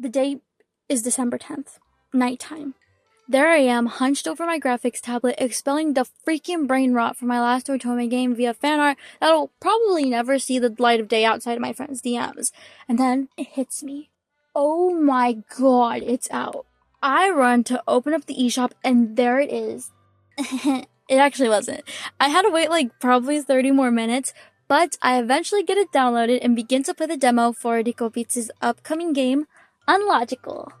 The date is December 10th, nighttime. There I am, hunched over my graphics tablet, expelling the freaking brain rot from my last otome game via fan art that'll probably never see the light of day outside of my friends' DMs. And then it hits me. Oh my god, it's out. I run to open up the eShop and there it is. It actually wasn't. I had to wait like probably 30 more minutes, but I eventually get it downloaded and begin to play the demo for Rikopitsu's upcoming game, Unlogical.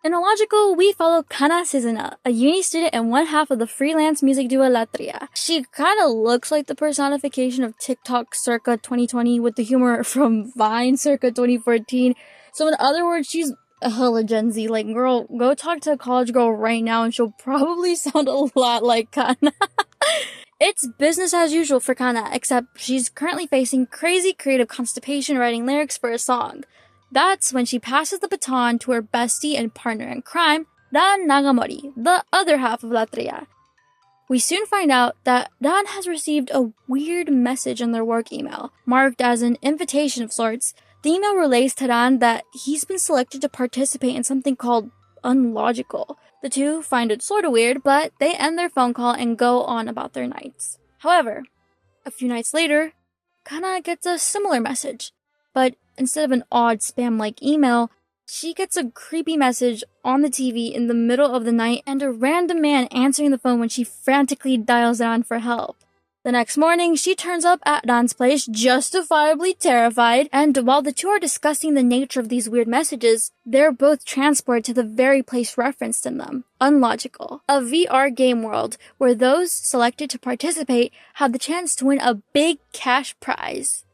In Unlogical, we follow Kana Suzuna, a uni student and one half of the freelance music duo Latria. She kinda looks like the personification of TikTok circa 2020 with the humor from Vine circa 2014. So in other words, she's a hella Gen Z. Like, girl, go talk to a college girl right now and she'll probably sound a lot like Kana. It's business as usual for Kana, except she's currently facing crazy creative constipation writing lyrics for a song. That's when she passes the baton to her bestie and partner in crime, Dan Nagamori, the other half of Latria. We soon find out that Dan has received a weird message in their work email, marked as an invitation of sorts. The email relays to Dan that he's been selected to participate in something called Unlogical. The two find it sorta weird, but they end their phone call and go on about their nights. However, a few nights later, Kana gets a similar message, but instead of an odd spam-like email, she gets a creepy message on the TV in the middle of the night and a random man answering the phone when she frantically dials Dan for help. The next morning, she turns up at Dan's place, justifiably terrified, and while the two are discussing the nature of these weird messages, they're both transported to the very place referenced in them, Unlogical, a VR game world where those selected to participate have the chance to win a big cash prize.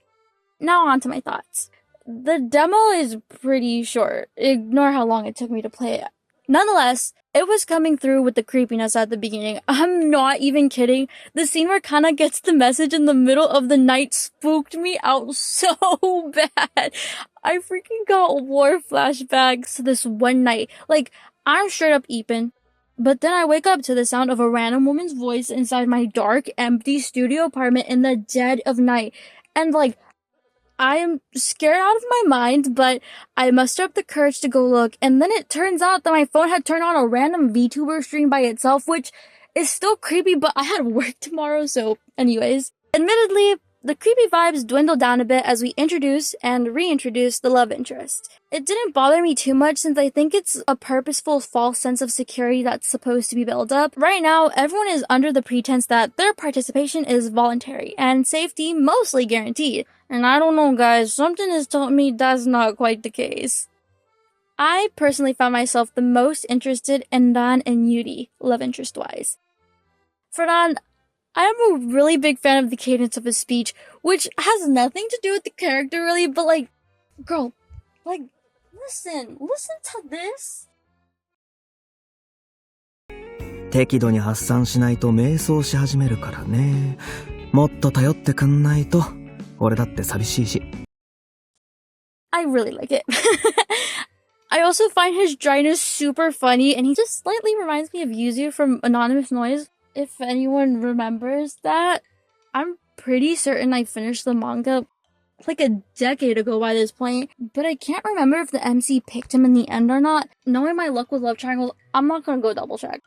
Now on to my thoughts. The demo is pretty short. Ignore how long it took me to play it. Nonetheless, it was coming through with the creepiness at the beginning. I'm not even kidding. The scene where Kana gets the message in the middle of the night spooked me out so bad. I freaking got war flashbacks to this one night. Like, I'm straight up Eepin. But then I wake up to the sound of a random woman's voice inside my dark, empty studio apartment in the dead of night. And like, I am scared out of my mind, but I muster up the courage to go look, and then it turns out that my phone had turned on a random VTuber stream by itself, which is still creepy, but I had work tomorrow, so anyways. Admittedly, the creepy vibes dwindle down a bit as we introduce and reintroduce the love interest. It didn't bother me too much since I think it's a purposeful false sense of security that's supposed to be built up. Right now, everyone is under the pretense that their participation is voluntary and safety mostly guaranteed. And I don't know, guys, something has told me that's not quite the case. I personally found myself the most interested in Dan and Yuri, love interest-wise. For Dan, I am a really big fan of the cadence of his speech, which has nothing to do with the character really, but like, girl, like, listen to this. 適度に発散しないと迷走し始めるからね。もっと頼ってくんないと、俺だって寂しいし。I really like it. I also find his dryness super funny, and he just slightly reminds me of Yuzu from Anonymous Noise. If anyone remembers that, I'm pretty certain I finished the manga like a decade ago by this point, but I can't remember if the MC picked him in the end or not. Knowing my luck with love triangles, I'm not gonna go double check.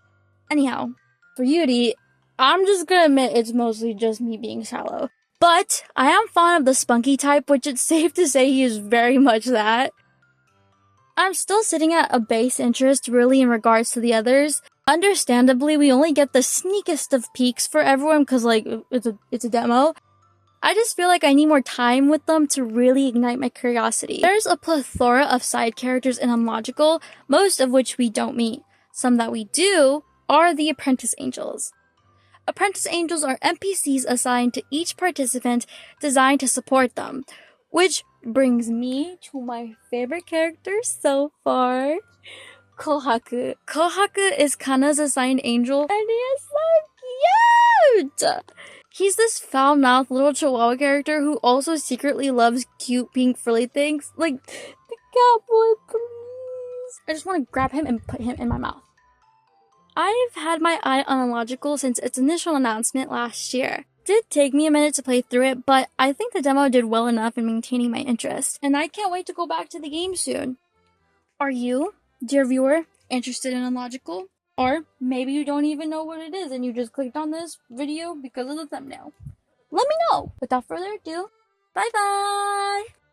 Anyhow, for Yuri, I'm just gonna admit it's mostly just me being shallow. But I am fond of the spunky type, which it's safe to say he is very much that. I'm still sitting at a base interest really in regards to the others. Understandably, we only get the sneakest of peeks for everyone because, like, it's a demo. I just feel like I need more time with them to really ignite my curiosity. There's a plethora of side characters in Unlogical, most of which we don't meet. Some that we do are the Apprentice Angels. Apprentice Angels are NPCs assigned to each participant designed to support them, which brings me to my favorite character so far, Kohaku. Kohaku is Kana's assigned angel, and he is so cute! He's this foul-mouthed little chihuahua character who also secretly loves cute pink frilly things. Like, the cat boy, please. I just want to grab him and put him in my mouth. I've had my eye on Unlogical since its initial announcement last year. did take me a minute to play through it, but I think the demo did well enough in maintaining my interest, and I can't wait to go back to the game soon. Are you, dear viewer, interested in Unlogical? Or maybe you don't even know what it is and you just clicked on this video because of the thumbnail. Let me know! Without further ado, bye bye!